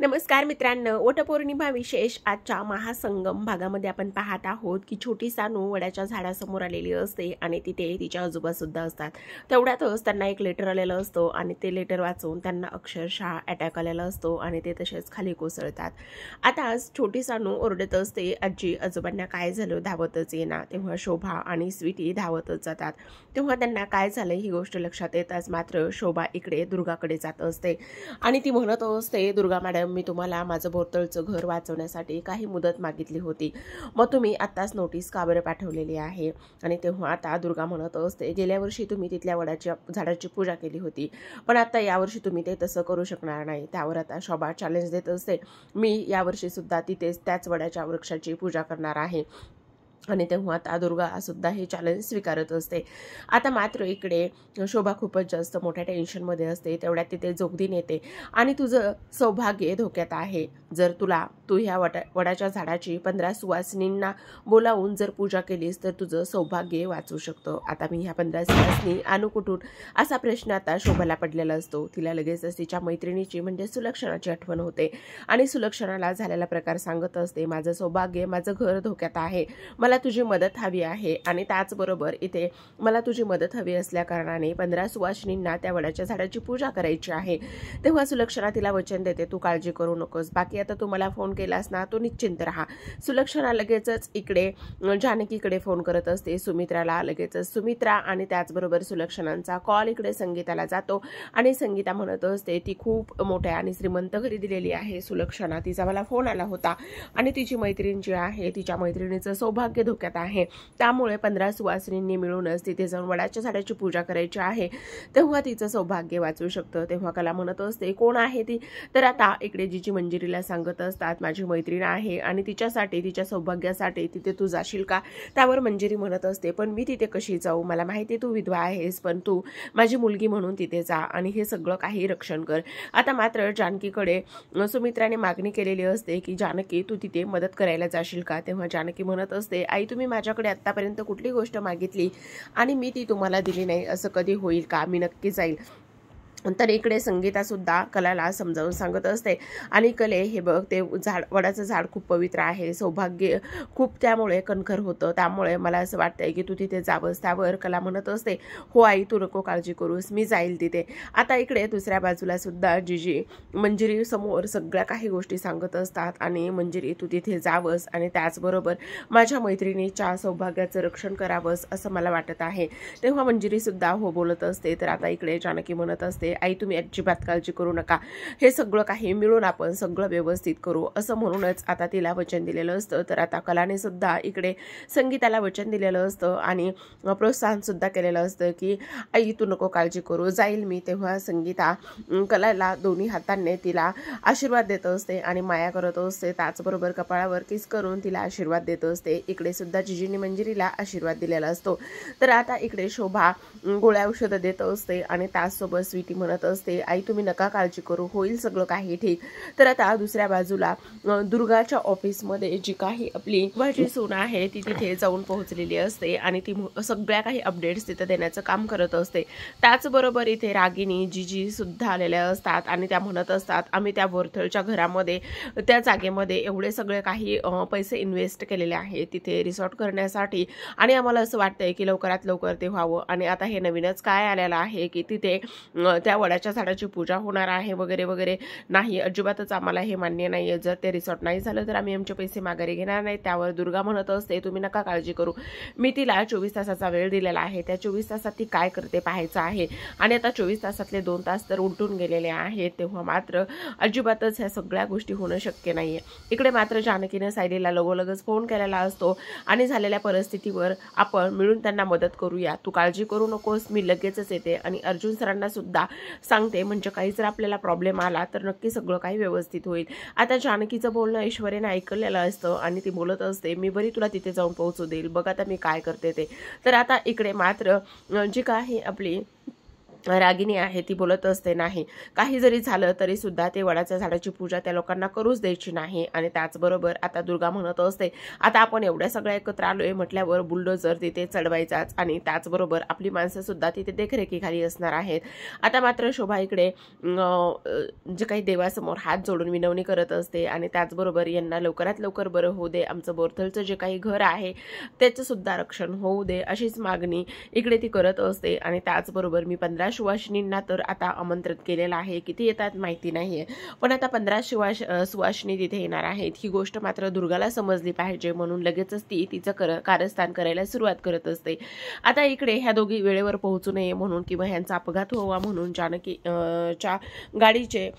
नमस्कार मित्रांनो, वटपौर्णिमा विशेष आजच्या महासंगम भागामध्ये आपण पाहत आहोत की छोटी सानू वडाच्या झाडासमोर आलेली असते आणि तिथे तिच्या आजोबा सुद्धा असतात। तेवढ्यातच त्यांना एक लेटर आलेलं असतं आणि ते लेटर वाचून त्यांना अक्षरशः अटॅक आलेला असतो आणि ते तसेच खाली कोसळतात। आता छोटी सानू ओरडत असते, आजी आजोबांना काय झालं, धावतच येणार। तेव्हा शोभा आणि स्वीटी धावतच जातात। तेव्हा त्यांना काय झालं ही गोष्ट लक्षात येताच मात्र शोभा इकडे दुर्गाकडे जात असते आणि ती म्हणत असते, दुर्गा मॅडम, मी तुम्हाला माझं बोरतळचं घर वाचवण्यासाठी काही मुदत मागितली होती, मग तुम्ही आत्ताच नोटीस का बरं पाठवलेली आहे। आणि तेव्हा आता दुर्गा म्हणत असते, गेल्या वर्षी तुम्ही तिथल्या वडाच्या झाडाची पूजा केली होती, पण आता यावर्षी तुम्ही ते तसं करू शकणार नाही। त्यावर आता शोभा चॅलेंज देत असते, मी यावर्षी सुद्धा तिथेच त्याच वडाच्या वृक्षाची पूजा करणार आहे। आणि तेव्हा आता दुर्गा सुद्धा हे चॅलेंज स्वीकारत असते। आता मात्र इकडे शोभा खूपच जास्त मोठ्या टेन्शनमध्ये असते। तेवढ्यात तिथे जोगदीन येते आणि तुझं सौभाग्य धोक्यात आहे। जर तू ह्या वडाच्या झाडाची 15 सुवासिनींना बोलावून जर पूजा केलीस तर तुझं सौभाग्य वाचू शकतं। आता मी ह्या 15 सुवासिनी आणू कुठून, असा प्रश्न आता शोभाला पडलेला असतो। तिला लगेचच तिच्या मैत्रिणीची म्हणजे सुलक्षणाची आठवण होते आणि सुलक्षणाला झालेला प्रकार सांगत असते, माझं सौभाग्य, माझं घर धोक्यात आहे, मला तुझी मदत हवी आहे। आणि त्याचबरोबर इथे मला तुझी मदत हवी असल्या कारणाने 15 सुवासिनींना त्या वडाच्या झाडाची पूजा करायची आहे। तेव्हा सुलक्षणा तिला वचन देते, तू काळजी करू नकोस, बाकी आता तू मला फोन केलास ना, तू निश्चिंत राहा। सुलक्षणा लगेचच इकडे जानकीकडे फोन करत असते, सुमित्राला। लगेचच सुमित्रा आणि त्याचबरोबर सुलक्षणांचा कॉल इकडे संगीताला जातो आणि संगीता म्हणत असते, ती खूप मोठ्या आणि श्रीमंत घरी दिलेली आहे सुलक्षणा, तिचा मला फोन आला होता आणि तिची मैत्रीण जी आहे तिच्या मैत्रिणीचं सौभाग्य धोक्यात आहे, त्यामुळे 15 सुवासिनींनी मिळूनच तिथे जाऊन वडाच्या झाडाची पूजा करायची आहे, तेव्हा तिचं सौभाग्य वाचू शकतं। तेव्हा कला म्हणत असते, कोण आहे ती? तर आता इकडे जीजी मंजिरीला सांगत असतात, माझी मैत्रीण आहे आणि तिच्यासाठी, तिच्या सौभाग्यासाठी तिथे तू जाशील का? त्यावर मंजिरी म्हणत असते, पण मी तिथे कशी जाऊ, मला माहिती तू विधवा आहेस, पण तू माझी मुलगी म्हणून तिथे जा आणि हे सगळं काही रक्षण कर। आता मात्र जानकीकडे सुमित्राने मागणी केलेली असते की जानकी, तू तिथे मदत करायला जाशील का? तेव्हा जानकी म्हणत असते, आई, तुम्ही माझ्याकडे आतापर्यंत कुठली गोष्ट मागितली आणि मी ती तुम्हाला दिली नाही, असं कधी होईल का? मी नक्की जाईल। तर इकडे संगीता सुद्धा कलाला समजावून सांगत असते, आणि कले, हे बघ, ते वडाचं झाड खूप पवित्र आहे, सौभाग्य खूप त्यामुळे कणखर होतं, त्यामुळे मला असं वाटतंय की तू तिथे जावंस। त्यावर कला म्हणत असते, हो आई, तू नको काळजी करूस, मी जाईल तिथे। आता इकडे दुसऱ्या बाजूला सुद्धा जीजी मंजिरी समोर सगळ्या काही गोष्टी सांगत असतात आणि मंजिरी, तू तिथे जावंस आणि त्याचबरोबर माझ्या मैत्रिणीच्या सौभाग्याचं रक्षण करावंस असं मला वाटत आहे। तेव्हा मंजिरी सुद्धा हो बोलत असते। तर आता इकडे जानकी म्हणत असते, आई, तुम्ही अजिबात काळजी करू नका, हे सगळं काही मिळून आपण सगळं व्यवस्थित करू, असं म्हणूनच आता तिला वचन दिलेलं असतं। तर आता कलाने सुद्धा इकडे संगीताला वचन दिलेलं असतं आणि प्रोत्साहन सुद्धा केलेलं असतं की आई, तू नको काळजी करू, जाईल मी। तेव्हा संगीता कलाला दोन्ही हातांनी तिला आशीर्वाद देत असते आणि माया करत असते, त्याचबरोबर कपाळावर किस करून तिला आशीर्वाद देत असते। इकडे सुद्धा जीजीनी मंजिरीला आशीर्वाद दिलेला असतो। तर आता इकडे शोभा गोळ्या औषधं देत असते आणि त्याचसोबत स्वीटी म्हणत असते, आई, तुम्ही नका काळजी करू, होईल सगळं काही ठीक। तर आता दुसऱ्या बाजूला दुर्गाच्या ऑफिसमध्ये जी काही आपली भाजी सून आहे ती तिथे जाऊन पोहोचलेली असते आणि ती सगळ्या काही अपडेट्स तिथे देण्याचं काम करत असते। त्याचबरोबर इथे रागिनी, जीजी सुद्धा आलेल्या असतात आणि त्या म्हणत असतात, आम्ही त्या बोरथळच्या घरामध्ये, त्या जागेमध्ये एवढे सगळे काही पैसे इन्व्हेस्ट केलेले आहेत तिथे रिसॉर्ट करण्यासाठी, आणि आम्हाला असं वाटतंय की लवकरात लवकर ते व्हावं। आणि आता हे नवीनच काय आलेलं आहे की तिथे त्या वडाच्या झाडाची पूजा होणार आहे वगैरे वगैरे। नाही, अजिबातच आम्हाला हे मान्य नाही आहे, जर ते रिसॉर्ट नाही झालं तर आम्ही आमचे पैसे माघारी घेणार नाही। त्यावर दुर्गा म्हणत असते, तुम्ही नका काळजी करू, मी तिला 24 तासाचा वेळ दिलेला आहे, त्या 24 तासात ती काय करते पाहायचं आहे। आणि आता 24 तासातले 2 तास तर उलटून गेलेले आहेत, तेव्हा मात्र अजिबातच ह्या सगळ्या गोष्टी होणं शक्य नाहीये। इकडे मात्र जानकीने सायलीला लगोलगच फोन केलेला असतो आणि झालेल्या परिस्थितीवर आपण मिळून त्यांना मदत करूया, तू काळजी करू नकोस, मी लगेचच येते। आणि अर्जुन सरांना सुद्धा सांगते, म्हणजे काही जर आपल्याला प्रॉब्लेम आला तर नक्की सगळं काही व्यवस्थित होईल। आता जानकीचं बोलणं ऐश्वर्याने ऐकलेलं असतं आणि ती बोलत असते, मी बरी तुला तिथे जाऊन पोहोचू देईल, बघ आता मी काय करते ते। तर आता इकडे मात्र जी काही आपली रागिनी आहे ती बोलत असते, नाही काही जरी झालं तरी सुद्धा ते वडाच्या झाडाची पूजा त्या लोकांना करूच द्यायची नाही. आणि त्याचबरोबर आता दुर्गा म्हणत असते, आता आपण एवढ्या सगळ्या एकत्र आलोय म्हटल्यावर बुलडोजर तिथे चढवायचाच आणि त्याचबरोबर आपली माणसं सुद्धा तिथे देखरेखीखाली असणार आहेत. आता मात्र शोभा इकडे जे काही देवासमोर हात जोडून विनवणी करत असते आणि त्याचबरोबर यांना लवकरात लवकर बरं होऊ दे, आमचं बोरथलचं जे काही घर आहे त्याचं सुद्धा रक्षण होऊ दे, अशीच मागणी इकडे ती करत असते. आणि त्याचबरोबर मी 15 सुवासिनींना तर आता आमंत्रित केलेलं आहे, किती येतात माहिती नाहीये, पण आता 15 सुवासिनी तिथे येणार आहेत ही गोष्ट मात्र दुर्गाला समजली पाहिजे, म्हणून लगेचच ती तिचं कारस्थान करायला सुरुवात करत असते. आता इकडे ह्या दोघी वेळेवर पोहोचू नये म्हणून किंवा ह्यांचा अपघात व्हावा म्हणून जानकी च्या गाडीचे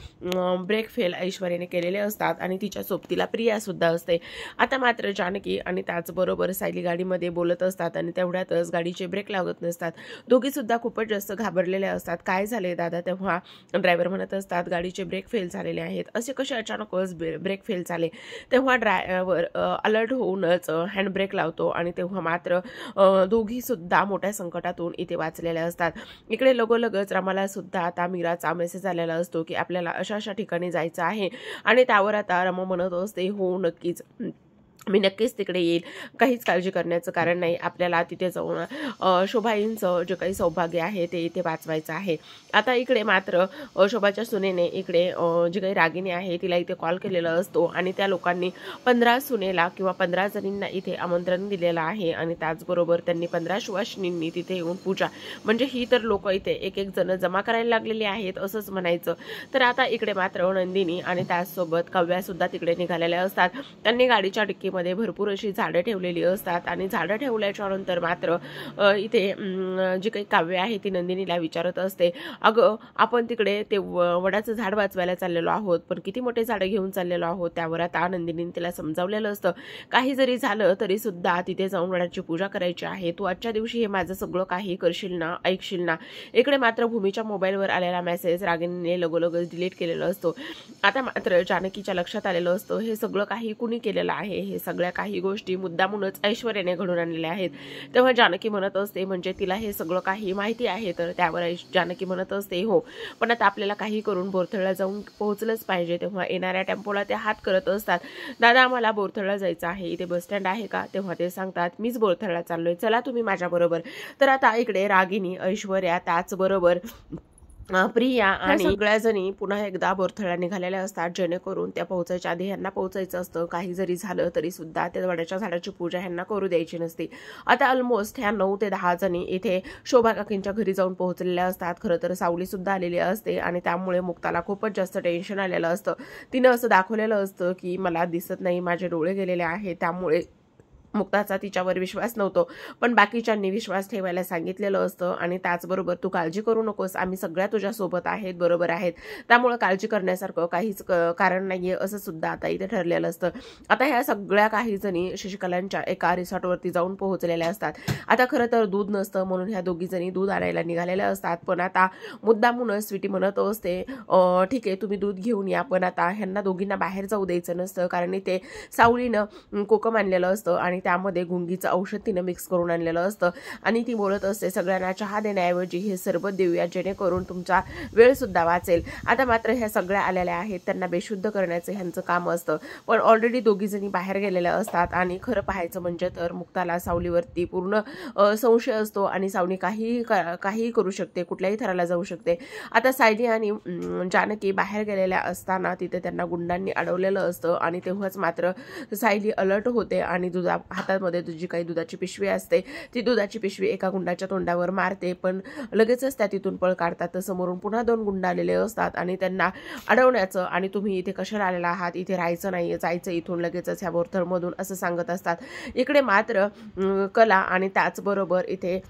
ब्रेक फेल ऐश्वर्याने केलेले असतात आणि तिच्या सोबतीला प्रिया सुद्धा असते. आता मात्र जानकी आणि त्याचबरोबर सायली गाडीमध्ये बोलत असतात आणि तेवढ्यातच गाडीचे ब्रेक लागत नसतात. दोघी सुद्धा खूपच जास्त घाबरलेले असतात. काय झाले दादा? तेव्हा ड्रायव्हर म्हणत असतात, गाडीचे ब्रेक फेल झालेले आहेत. असे कसे अचानकच ब्रेक फेल झाले? तेव्हा ड्रायव्हर अलर्ट होऊनच हँड ब्रेक लावतो आणि तेव्हा मात्र दोघी सुद्धा मोठ्या संकटातून इथे वाचलेल्या असतात. इकडे लगोलगच रमाला सुद्धा आता मीराचा मेसेज आलेला असतो की आपल्याला अशा अशा ठिकाणी जायचं आहे आणि त्यावर आता रमा म्हणत असते, हो नक्कीच मी नक्कीच तिकडे येईल, काहीच काळजी करण्याचं कारण नाही, आपल्याला तिथे जाऊन शोभाईंचं जे काही सौभाग्य आहे ते इथे वाचवायचं आहे. आता इकडे मात्र शोभाच्या सुनेने इकडे जी काही रागिनी आहे तिला इथे कॉल केलेला असतो आणि त्या लोकांनी 15 सुनेला किंवा 15 जणींना इथे आमंत्रण दिलेलं आहे आणि त्याचबरोबर त्यांनी 15 सुवासिनींनी तिथे येऊन पूजा, म्हणजे ही तर लोक इथे एक एक जण जमा करायला लागलेली आहेत असंच म्हणायचं. तर आता इकडे मात्र नंदिनी आणि त्याचसोबत काव्या सुद्धा तिकडे निघालेल्या असतात. त्यांनी गाडीच्या डिक्की मध्ये भरपूर अशी झाडं ठेवलेली असतात आणि झाडं ठेवल्याच्या नंतर मात्र इथे जी काही काव्य आहे ती नंदिनीला विचारत असते, अगं आपण तिकडे ते वडाचं झाड वाचवायला चाललेलो आहोत, पण किती मोठे झाडं घेऊन चाललेलो आहोत. त्यावर आता नंदिनीने तिला समजावलेलं असतं, काही जरी झालं तरी सुद्धा तिथे जाऊन वडाची पूजा करायची आहे, तू आजच्या दिवशी हे माझं सगळं काही करशील ना, ऐकशील ना. इकडे मात्र भूमीच्या मोबाईलवर आलेला मेसेज रागिनीने लगोलगच डिलीट केलेला असतो. आता मात्र जानकीच्या लक्षात आलेलं असतं, हे सगळं काही कुणी केलेलं आहे, हे सगळ्या काही गोष्टी मुद्दामूनच ऐश्वर्याने घडून आणलेल्या आहेत. तेव्हा जानकी म्हणत असते, म्हणजे तिला हे सगळं काही माहिती आहे. तर त्यावर जानकी म्हणत असते, हो पण आता आपल्याला काही करून बोरथळला जाऊन पोहोचलंच पाहिजे. तेव्हा येणाऱ्या टेम्पोला ते हात करत असतात, दादा आम्हाला बोरथळला जायचं आहे, इथे बस स्टँड आहे का? तेव्हा ते सांगतात, मीच बोरथळला चाललोय, चला तुम्ही माझ्या बरोबर. तर आता इकडे रागिनी, ऐश्वर्या, त्याचबरोबर प्रिया आणि सगळ्या जणी पुन्हा एकदा बोरथळला निघालेल्या असतात, जेणेकरून त्या पोहोचायच्या आधी ह्यांना पोहोचायचं असतं. काही जरी झालं तरी सुद्धा त्या वडाच्या झाडाची पूजा ह्यांना करू द्यायची नसते. आता ऑलमोस्ट ह्या 9 ते 10 जणी इथे शोभा काकींच्या घरी जाऊन पोहोचलेल्या असतात. खरं तर सावली सुद्धा आलेली असते आणि त्यामुळे मुक्ताला खूपच जास्त टेन्शन आलेलं असतं. तिनं असं दाखवलेलं असतं की मला दिसत नाही, माझे डोळे गेलेले आहेत. त्यामुळे मुक्ताचा तिच्यावर विश्वास नव्हतो, पण बाकीच्यांनी विश्वास ठेवायला सांगितलेलं असतं आणि त्याचबरोबर तू काळजी करू नकोस, आम्ही सगळ्या तुझ्या सोबत आहेत, बरोबर आहेत, त्यामुळे काळजी करण्यासारखं काहीच कारण नाहीये असं सुद्धा आता इथे ठरलेलं असतं. आता ह्या सगळ्या काही जणी शशिकलांच्या एका रिसॉर्टवरती जाऊन पोहोचलेल्या असतात. आता खरं तर दूध नसतं म्हणून ह्या दोघी जणी दूध आणायला निघालेल्या असतात, पण आता मुद्दामूनच स्वीटी म्हणत असते, ठीक आहे तुम्ही दूध घेऊन या, पण आता ह्यांना दोघींना बाहेर जाऊ द्यायचं नसतं, कारण इथे सावलीनं कोकम आणलेलं असतं आणि त्यामध्ये गुंगीचं औषध तिनं मिक्स करून आणलेलं असतं आणि ती बोलत असते, सगळ्यांना चहा देण्याऐवजी हे सरबत देऊया जेणेकरून तुमचा वेळ सुद्धा वाचेल. आता मात्र ह्या सगळ्या आलेल्या आहेत, त्यांना बेशुद्ध करण्याचं ह्यांचं काम असतं, पण ऑलरेडी दोघी जणी बाहेर गेलेल्या असतात आणि खरं पाहायचं म्हणजे तर मुक्ताला सावलीवरती पूर्ण संशय असतो आणि सावली काही करू शकते, कुठल्याही थराला जाऊ शकते. आता सायली आणि जानकी बाहेर गेलेल्या असताना तिथे त्यांना गुंडांनी अडवलेलं असतं आणि तेव्हाच मात्र सायली अलर्ट होते आणि हातामध्ये जी काही दुधाची पिशवी असते ती दुधाची पिशवी एका गुंडाच्या तोंडावर मारते, पण लगेचच त्या तिथून पळ काढतात. तर समोरून पुन्हा 2 गुंड आलेले असतात आणि त्यांना अडवण्याचं आणि तुम्ही इथे कशाला आलेला आहात, इथे राहायचं नाही, जायचं इथून लगेचच ह्या बोरथळमधून असं सांगत असतात. इकडे मात्र कला आणि त्याचबरोबर इथे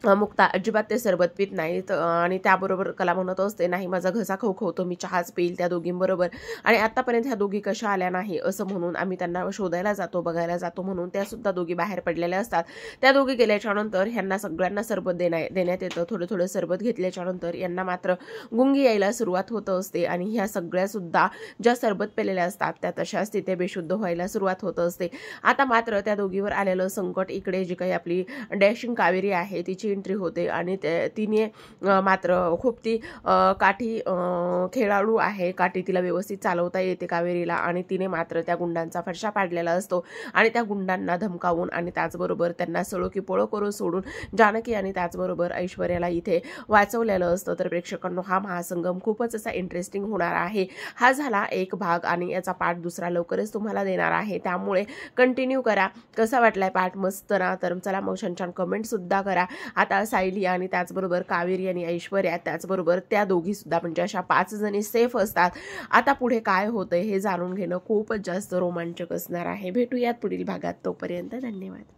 मुक्ता अजिबात ते सरबत पित नाहीत आणि त्याबरोबर कला म्हणत असते, नाही माझा घसा खवखवतो, मी चहाच पिईल त्या दोघींबरोबर आणि आतापर्यंत ह्या दोघी कशा आल्या नाही असं म्हणून आम्ही त्यांना शोधायला जातो, बघायला जातो म्हणून त्या सुद्धा दोघी बाहेर पडलेल्या असतात. त्या दोघी गेल्याच्या नंतर ह्यांना सगळ्यांना सरबत देण्यात येतं. थोडं थोडं सरबत घेतल्याच्या नंतर यांना मात्र गुंगी यायला सुरुवात होत असते आणि ह्या सगळ्या सुद्धा ज्या सरबत पेलेल्या असतात त्या तशाच तिथे बेशुद्ध व्हायला सुरुवात होत असते. आता मात्र त्या दोघीवर आलेलं संकट, इकडे जी काही आपली डॅशिंग कावेरी आहे तिची तिची एंट्री होते आणि तिने मात्र खूप ती काठी खेळाडू आहे, काठी तिला व्यवस्थित चालवता येते कावेरीला, आणि तिने मात्र त्या गुंडांचा फडशा पाडलेला असतो आणि त्या गुंडांना धमकावून आणि त्याचबरोबर त्यांना सळो की पळो करून सोडून जानकी आणि त्याचबरोबर ऐश्वर्याला इथे वाचवलेलं असतं. तर प्रेक्षकांनो, हा महासंगम खूपच असा इंटरेस्टिंग होणार आहे. हा झाला एक भाग आणि याचा पार्ट दुसरा लवकरच तुम्हाला देणार आहे, त्यामुळे कंटिन्यू करा. कसा वाटलाय पार्ट? मस्त ना? तर चला मग छान कमेंट सुद्धा करा. आता सायली आणि त्याचबरोबर कावेरी आणि ऐश्वर्या, त्याचबरोबर त्या दोघी सुद्धा म्हणजे अशा 5 जणी सेफ असतात. आता पुढे काय होतंय हे जाणून घेणं खूपच जास्त रोमांचक असणार आहे. भेटूयात पुढील भागात. तोपर्यंत धन्यवाद.